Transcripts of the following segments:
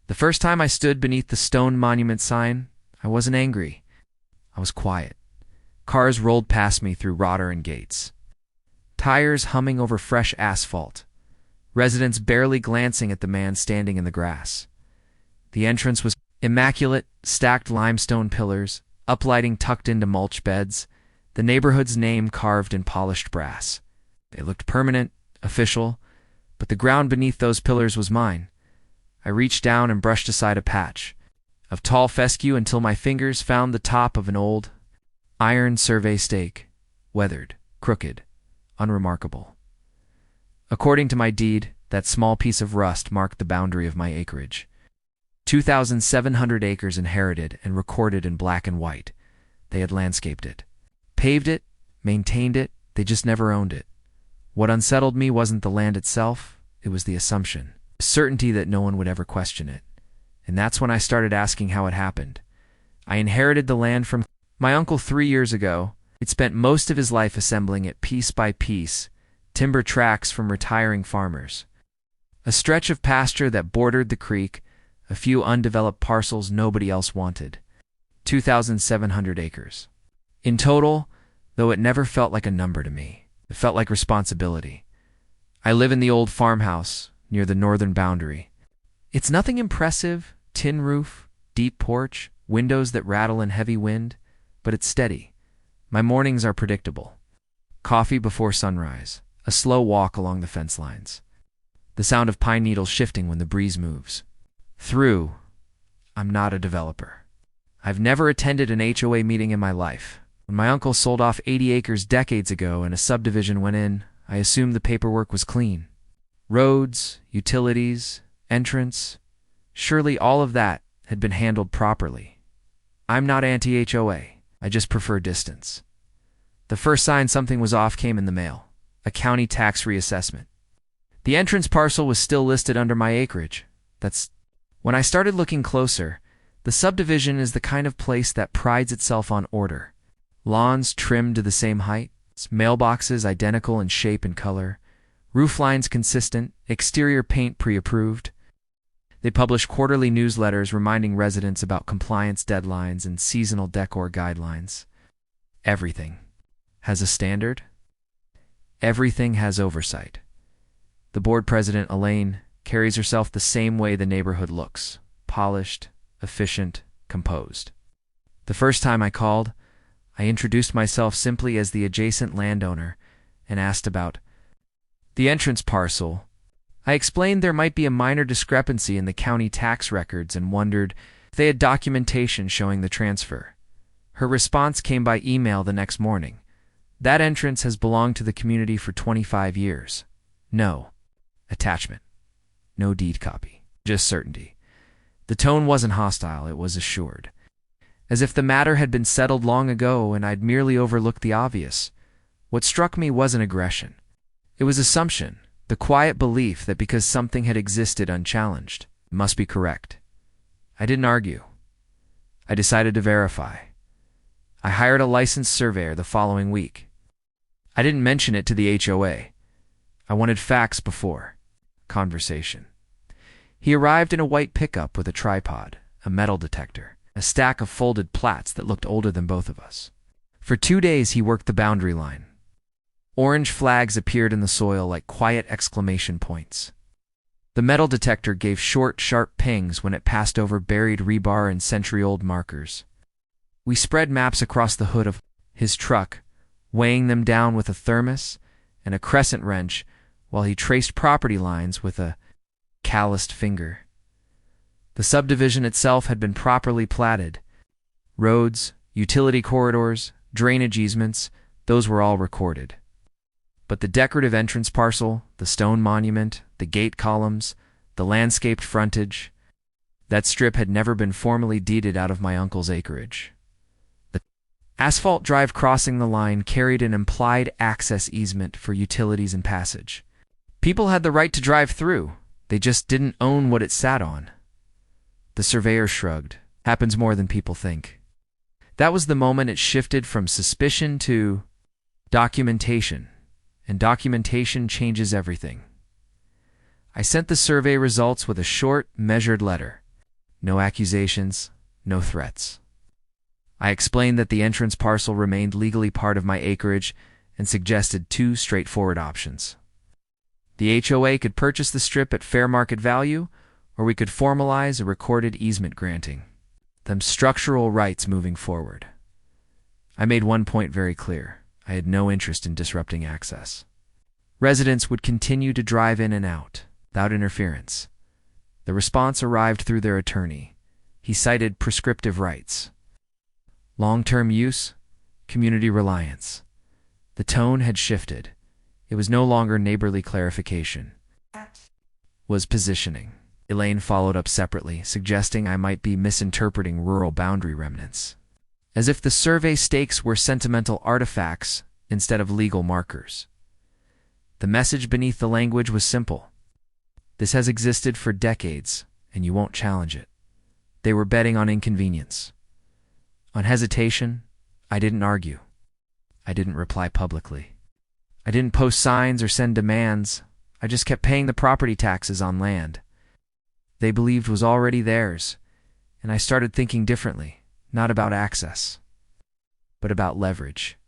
The first time I stood beneath the stone monument sign, I wasn't angry. I was quiet. Cars rolled past me through Rotterdam gates. Tires humming over fresh asphalt. Residents barely glancing at the man standing in the grass. The entrance was immaculate, stacked limestone pillars, uplighting tucked into mulch beds, the neighborhood's name carved in polished brass. They looked permanent, official, but the ground beneath those pillars was mine. I reached down and brushed aside a patch of tall fescue until my fingers found the top of an old iron survey stake, weathered, crooked, unremarkable. According to my deed, that small piece of rust marked the boundary of my acreage. 2,700 acres inherited and recorded in black and white. They had landscaped it, paved it, maintained it, they just never owned it. What unsettled me wasn't the land itself, it was the assumption, the certainty that no one would ever question it. And that's when I started asking how it happened. I inherited the land from my uncle 3 years ago. He'd spent most of his life assembling it piece by piece, timber tracts from retiring farmers. A stretch of pasture that bordered the creek, a few undeveloped parcels nobody else wanted. 2,700 acres. In total, though it never felt like a number to me, it felt like responsibility. I live in the old farmhouse near the northern boundary. It's nothing impressive, tin roof, deep porch, windows that rattle in heavy wind, but it's steady. My mornings are predictable. Coffee before sunrise, a slow walk along the fence lines, the sound of pine needles shifting when the breeze moves. I'm not a developer. I've never attended an HOA meeting in my life. When my uncle sold off 80 acres decades ago and a subdivision went in, I assumed the paperwork was clean. Roads, utilities, entrance, surely all of that had been handled properly. I'm not anti-HOA. I just prefer distance. The first sign something was off came in the mail, a county tax reassessment. The entrance parcel was still listed under my acreage. When I started looking closer, the subdivision is the kind of place that prides itself on order. Lawns trimmed to the same height, mailboxes identical in shape and color, roof lines consistent, exterior paint pre-approved. They publish quarterly newsletters reminding residents about compliance deadlines and seasonal decor guidelines. Everything has a standard. Everything has oversight. The board president, Elaine, carries herself the same way the neighborhood looks: polished, efficient, composed. The first time I called, I introduced myself simply as the adjacent landowner and asked about the entrance parcel. I explained there might be a minor discrepancy in the county tax records and wondered if they had documentation showing the transfer. Her response came by email the next morning. That entrance has belonged to the community for 25 years. No attachment. No deed copy. Just certainty. The tone wasn't hostile, it was assured. As if the matter had been settled long ago and I'd merely overlooked the obvious. What struck me wasn't aggression. It was assumption, the quiet belief that because something had existed unchallenged, it must be correct. I didn't argue. I decided to verify. I hired a licensed surveyor the following week. I didn't mention it to the HOA. I wanted facts before conversation. He arrived in a white pickup with a tripod, a metal detector, a stack of folded plats that looked older than both of us. For 2 days he worked the boundary line. Orange flags appeared in the soil like quiet exclamation points. The metal detector gave short, sharp pings when it passed over buried rebar and century-old markers. We spread maps across the hood of his truck, weighing them down with a thermos and a crescent wrench while he traced property lines with a calloused finger. The subdivision itself had been properly platted. Roads, utility corridors, drainage easements, those were all recorded. But the decorative entrance parcel, the stone monument, the gate columns, the landscaped frontage, that strip had never been formally deeded out of my uncle's acreage. The asphalt drive crossing the line carried an implied access easement for utilities and passage. People had the right to drive through. They just didn't own what it sat on. The surveyor shrugged. Happens more than people think. That was the moment it shifted from suspicion to documentation. And documentation changes everything. I sent the survey results with a short, measured letter. No accusations, no threats. I explained that the entrance parcel remained legally part of my acreage and suggested two straightforward options. The HOA could purchase the strip at fair market value, or we could formalize a recorded easement granting them structural rights moving forward. I made one point very clear. I had no interest in disrupting access. Residents would continue to drive in and out without interference. The response arrived through their attorney. He cited prescriptive rights, long-term use, community reliance. The tone had shifted. It was no longer neighborly clarification. It was positioning. Elaine followed up separately, suggesting I might be misinterpreting rural boundary remnants, as if the survey stakes were sentimental artifacts instead of legal markers. The message beneath the language was simple. This has existed for decades, and you won't challenge it. They were betting on inconvenience. On hesitation, I didn't argue. I didn't reply publicly. I didn't post signs or send demands. I just kept paying the property taxes on land they believed was already theirs, and I started thinking differently, not about access, but about leverage.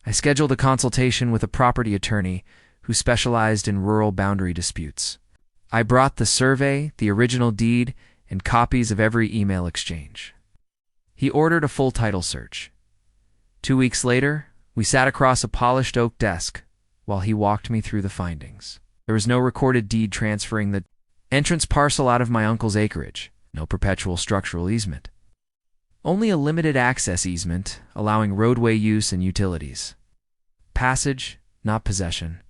I scheduled a consultation with a property attorney who specialized in rural boundary disputes. I brought the survey, the original deed, and copies of every email exchange. He ordered a full title search. 2 weeks later, we sat across a polished oak desk while he walked me through the findings. There was no recorded deed transferring the entrance parcel out of my uncle's acreage, no perpetual structural easement. Only a limited access easement allowing roadway use and utilities. Passage, not possession.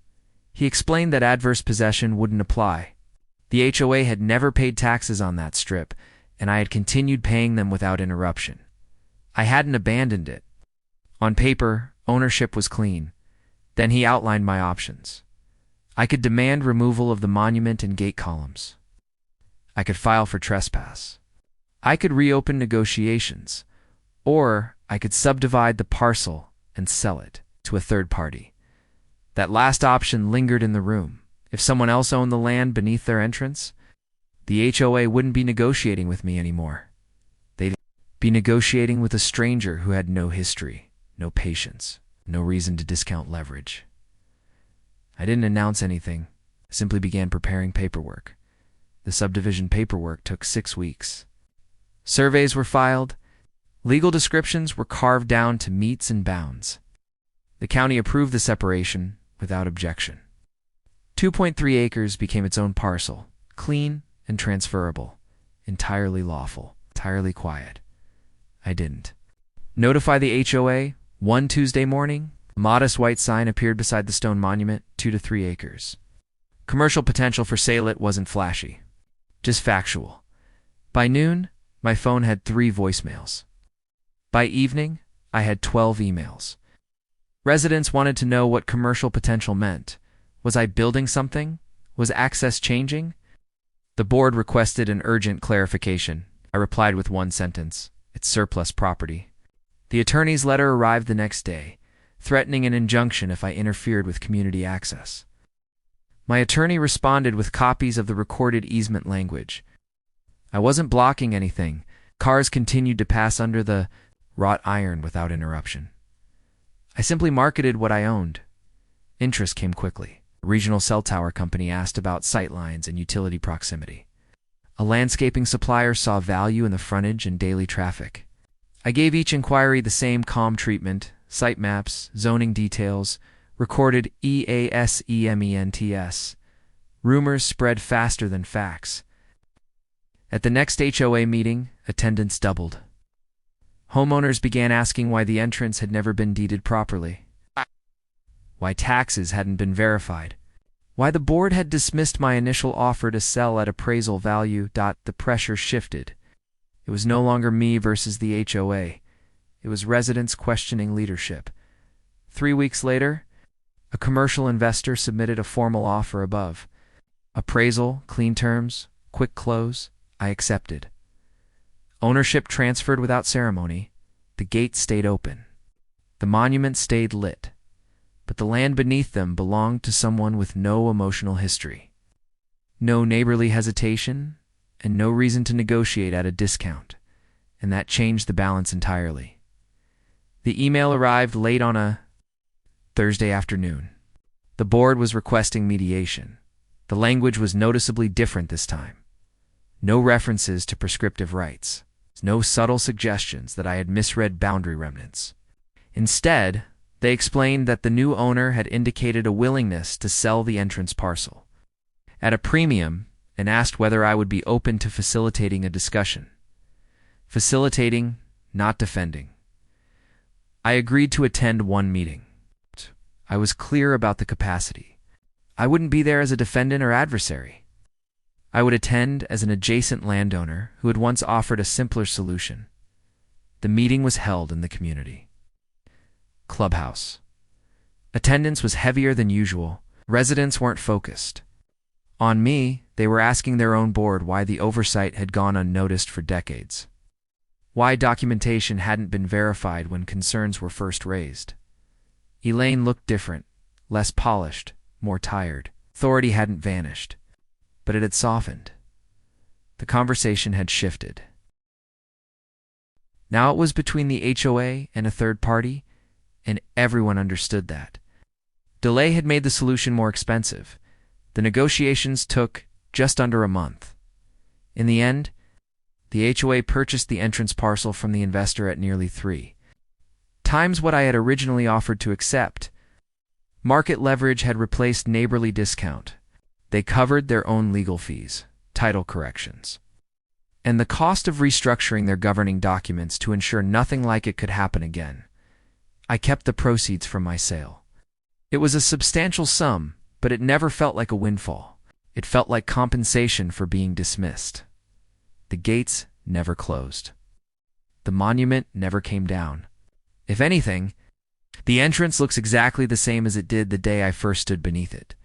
He explained that adverse possession wouldn't apply. The HOA had never paid taxes on that strip, and I had continued paying them without interruption. I hadn't abandoned it. On paper, ownership was clean. Then he outlined my options. I could demand removal of the monument and gate columns. I could file for trespass. I could reopen negotiations, or I could subdivide the parcel and sell it to a third party. That last option lingered in the room. If someone else owned the land beneath their entrance, the HOA wouldn't be negotiating with me anymore. They'd be negotiating with a stranger who had no history, no patience, no reason to discount leverage. I didn't announce anything. I simply began preparing paperwork. The subdivision paperwork took 6 weeks. Surveys were filed. Legal descriptions were carved down to metes and bounds. The county approved the separation without objection. 2.3 acres became its own parcel, clean and transferable, entirely lawful, entirely quiet. I didn't notify the HOA. One Tuesday morning, a modest white sign appeared beside the stone monument, 2 to 3 acres. Commercial potential for sale. It wasn't flashy, just factual. By noon, my phone had 3 voicemails. By evening, I had 12 emails. Residents wanted to know what commercial potential meant. Was I building something? Was access changing? The board requested an urgent clarification. I replied with one sentence: it's surplus property. The attorney's letter arrived the next day, threatening an injunction if I interfered with community access. My attorney responded with copies of the recorded easement language. I wasn't blocking anything. Cars continued to pass under the wrought iron without interruption. I simply marketed what I owned. Interest came quickly. A regional cell tower company asked about sightlines and utility proximity. A landscaping supplier saw value in the frontage and daily traffic. I gave each inquiry the same calm treatment: site maps, zoning details, recorded EASEMENTS. Rumors spread faster than facts. At the next HOA meeting, attendance doubled. Homeowners began asking why the entrance had never been deeded properly, why taxes hadn't been verified, why the board had dismissed my initial offer to sell at appraisal value. The pressure shifted. It was no longer me versus the HOA. It was residents questioning leadership. 3 weeks later, a commercial investor submitted a formal offer above. Appraisal, clean terms, quick close. I accepted. Ownership transferred without ceremony. The gate stayed open. The monument stayed lit. But the land beneath them belonged to someone with no emotional history, no neighborly hesitation, and no reason to negotiate at a discount, and that changed the balance entirely. The email arrived late on a Thursday afternoon. The board was requesting mediation. The language was noticeably different this time. No references to prescriptive rights. No subtle suggestions that I had misread boundary remnants. Instead, they explained that the new owner had indicated a willingness to sell the entrance parcel at a premium and asked whether I would be open to facilitating a discussion. Facilitating, not defending. I agreed to attend one meeting. I was clear about the capacity. I wouldn't be there as a defendant or adversary. I would attend as an adjacent landowner who had once offered a simpler solution. The meeting was held in the community clubhouse. Attendance was heavier than usual. Residents weren't focused on me. They were asking their own board why the oversight had gone unnoticed for decades. Why documentation hadn't been verified when concerns were first raised. Elaine looked different, less polished, more tired. Authority hadn't vanished, but it had softened. The conversation had shifted. Now it was between the HOA and a third party, and everyone understood that. Delay had made the solution more expensive. The negotiations took just under a month. In the end, the HOA purchased the entrance parcel from the investor at nearly 3 times what I had originally offered to accept. Market leverage had replaced neighborly discount. They covered their own legal fees, title corrections, and the cost of restructuring their governing documents to ensure nothing like it could happen again. I kept the proceeds from my sale. It was a substantial sum, but it never felt like a windfall. It felt like compensation for being dismissed. The gates never closed. The monument never came down. If anything, the entrance looks exactly the same as it did the day I first stood beneath it.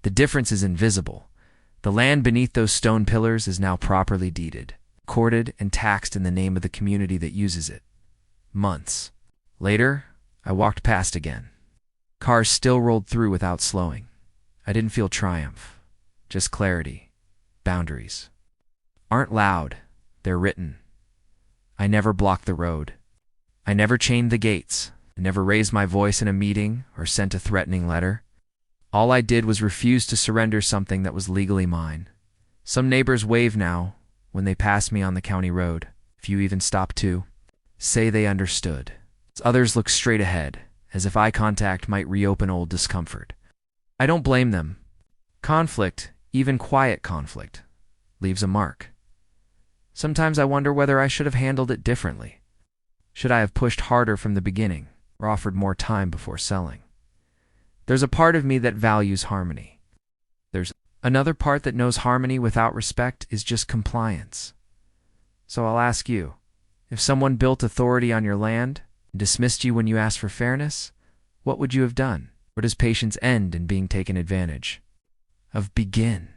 The difference is invisible. The land beneath those stone pillars is now properly deeded, recorded, and taxed in the name of the community that uses it. Months later, I walked past again. Cars still rolled through without slowing. I didn't feel triumph, just clarity. Boundaries aren't loud, they're written. I never blocked the road. I never chained the gates. I never raised my voice in a meeting or sent a threatening letter. All I did was refuse to surrender something that was legally mine. Some neighbors wave now when they pass me on the county road. Few even stop to say they understood. Others look straight ahead, as if eye contact might reopen old discomfort. I don't blame them. Conflict, even quiet conflict, leaves a mark. Sometimes I wonder whether I should have handled it differently. Should I have pushed harder from the beginning, or offered more time before selling? There's a part of me that values harmony. There's another part that knows harmony without respect is just compliance. So I'll ask you, if someone built authority on your land and dismissed you when you asked for fairness, what would you have done? Or does patience end in being taken advantage of? Begin.